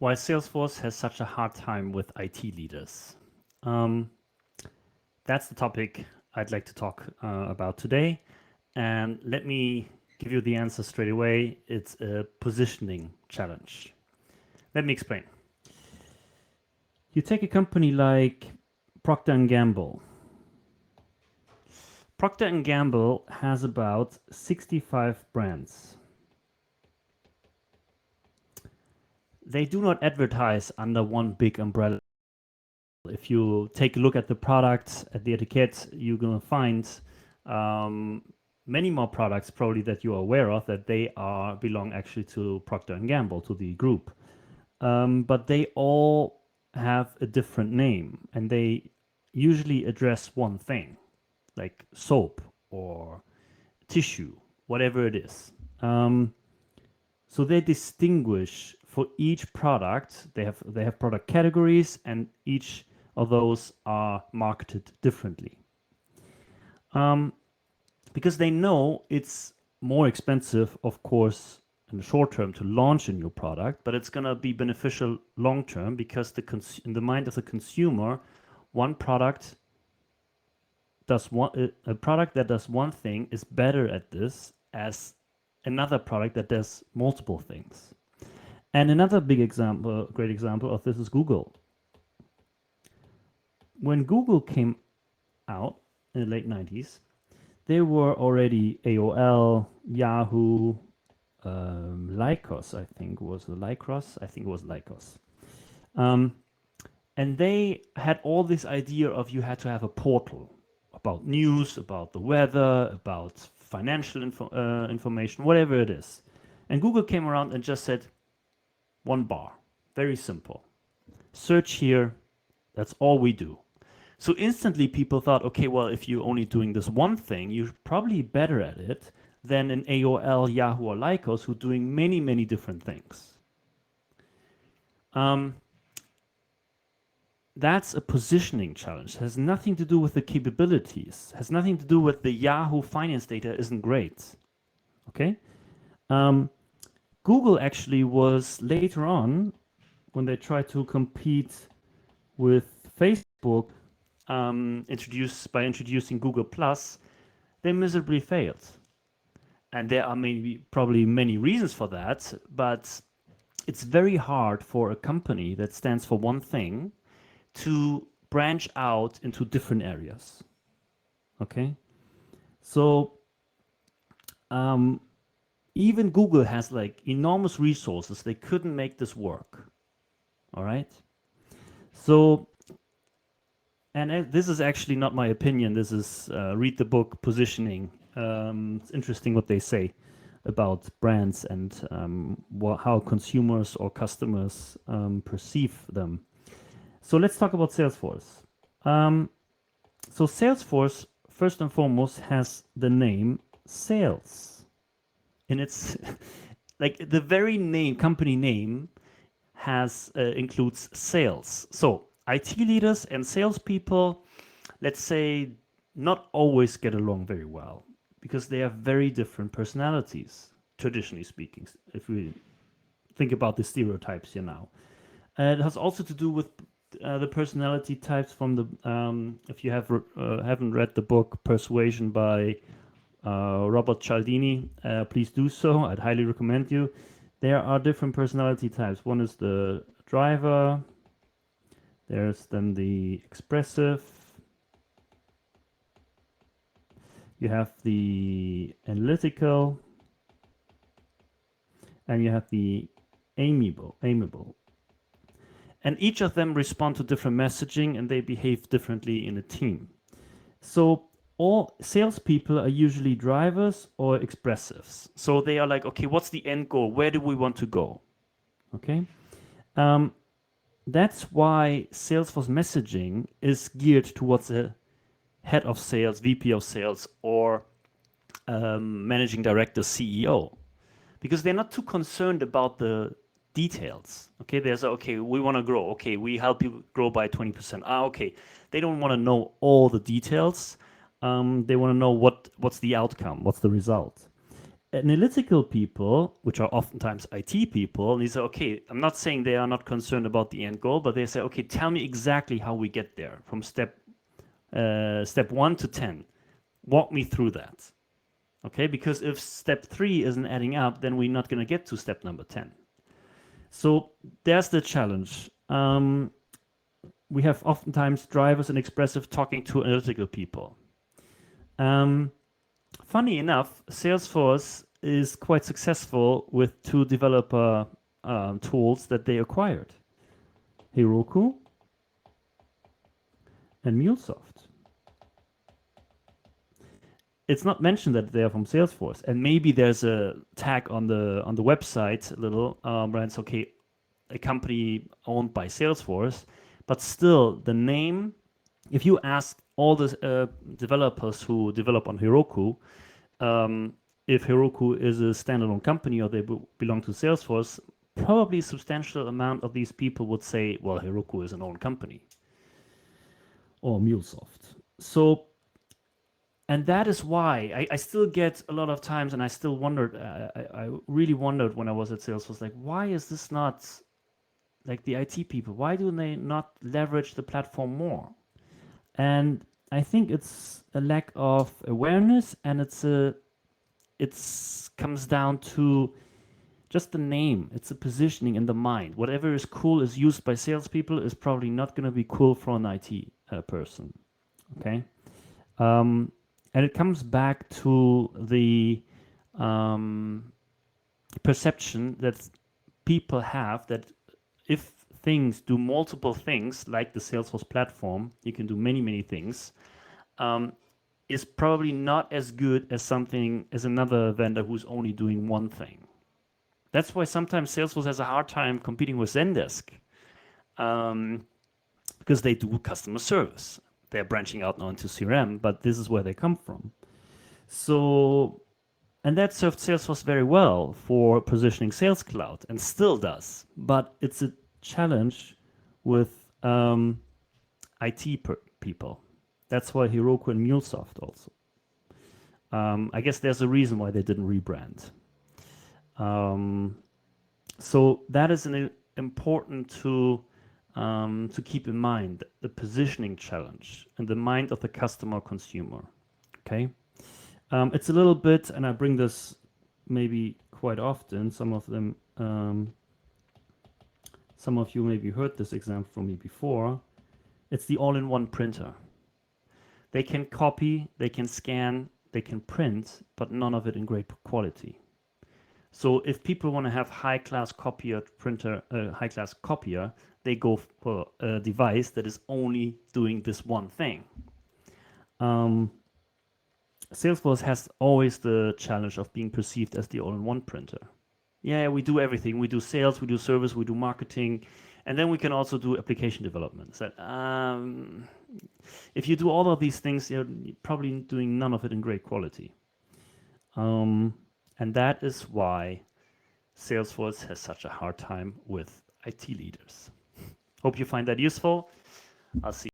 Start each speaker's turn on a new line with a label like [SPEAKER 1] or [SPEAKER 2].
[SPEAKER 1] Why Salesforce has such a hard time with IT leaders. Um, that's the topic I'd like to talk about today. And let me give you the answer straight away. It's a positioning challenge. Let me explain. You take a company like Procter and Gamble. Procter and Gamble has about 65 brands. They do not advertise under one big umbrella. If you take a look at the products, at the etiquette, you're going to find um, many more products probably that you are aware of that they belong actually to Procter and Gamble, to the group. But they all have a different name and they usually address one thing, like soap or tissue, whatever it is. So they distinguish for each product. They have product categories, and each of those are marketed differently. Because they know it's more expensive, of course, in the short term to launch a new product, but it's going to be beneficial long term because in the mind of the consumer, one product does a product that does one thing is better at this as another product that does multiple things. And another big example, great example of this is Google. When Google came out in the late 90s, there were already AOL, Yahoo, Lycos, I think was the Lycros. I think it was Lycos. And they had all this idea of you had to have a portal about news, about the weather, about financial information, whatever it is. And Google came around and just said, one bar, very simple. Search here, that's all we do. So instantly people thought, okay, well, if you're only doing this one thing, you're probably better at it than an AOL, Yahoo, or Lycos who are doing many, many different things. That's a positioning challenge. It has nothing to do with the capabilities. It has nothing to do with the Yahoo finance data isn't great. Okay? Google actually was later on, when they tried to compete with Facebook, by introducing Google Plus, they miserably failed. And there are probably many reasons for that, but it's very hard for a company that stands for one thing to branch out into different areas. Okay? So even Google has like enormous resources. They couldn't make this work. All right? So, and this is actually not my opinion. This is read the book Positioning. It's interesting what they say about brands and how consumers or customers perceive them. So let's talk about Salesforce. So Salesforce, first and foremost, has the name sales. And it's like the very name, company name, includes sales. So IT leaders and salespeople, let's say, not always get along very well because they have very different personalities, traditionally speaking, if we think about the stereotypes here now. It has also to do with the personality types from the, if you haven't read the book Persuasion by Robert Cialdini, please do so. I'd highly recommend you. There are different personality types. One is the driver. There's then the expressive. You have the analytical. And you have the amiable. And each of them respond to different messaging and they behave differently in a team. So all salespeople are usually drivers or expressives. So they are like, okay, what's the end goal? Where do we want to go? Okay. That's why Salesforce messaging is geared towards a head of sales, VP of sales, or managing director, CEO, because they're not too concerned about the details. Okay, there's okay, we want to grow. Okay, we help you grow by 20%. Okay, they don't want to know all the details. They want to know what's the outcome, what's the result. analytical people, which are oftentimes IT people, and they say, okay, I'm not saying they are not concerned about the end goal, but they say, okay, tell me exactly how we get there from step 1 to 10. Walk me through that. Okay, because if step 3 isn't adding up, then we're not going to get to step number 10. So there's the challenge. We have oftentimes drivers and expressive talking to analytical people. Funny enough, Salesforce is quite successful with 2 developer tools that they acquired, Heroku and MuleSoft. It's not mentioned that they are from Salesforce, and maybe there's a tag on the website, a little, where it's okay, a company owned by Salesforce, but still the name. If you ask all the developers who develop on Heroku, if Heroku is a standalone company or they belong to Salesforce, probably a substantial amount of these people would say, well, Heroku is an own company or MuleSoft. So, and that is why I still get a lot of times, and I still wondered, I really wondered when I was at Salesforce, like, why is this not, like the IT people, why do they not leverage the platform more? And I think it's a lack of awareness, and it comes down to just the name. It's a positioning in the mind. Whatever is cool is used by salespeople is probably not going to be cool for an IT person. Okay, and it comes back to the perception that people have that if things do multiple things, like the Salesforce platform, you can do many things. Is probably not as good as something as another vendor who's only doing one thing. That's why sometimes Salesforce has a hard time competing with Zendesk, because they do customer service. They're branching out now into CRM, but this is where they come from. So, and that served Salesforce very well for positioning Sales Cloud, and still does. But it's a challenge with IT people. That's why Heroku and MuleSoft also. I guess there's a reason why they didn't rebrand. So that is important to keep in mind, the positioning challenge in the mind of the customer consumer. Okay, it's a little bit, and I bring this maybe quite often. Some of you maybe heard this example from me before. It's the all-in-one printer. They can copy, they can scan, they can print, but none of it in great quality. So if people want to have high-class copier printer, high-class copier, they go for a device that is only doing this one thing. Salesforce has always the challenge of being perceived as the all-in-one printer. Yeah, we do everything. We do sales, we do service, we do marketing, and then we can also do application development. So, if you do all of these things, you're probably doing none of it in great quality. And that is why Salesforce has such a hard time with IT leaders. Hope you find that useful. I'll see you.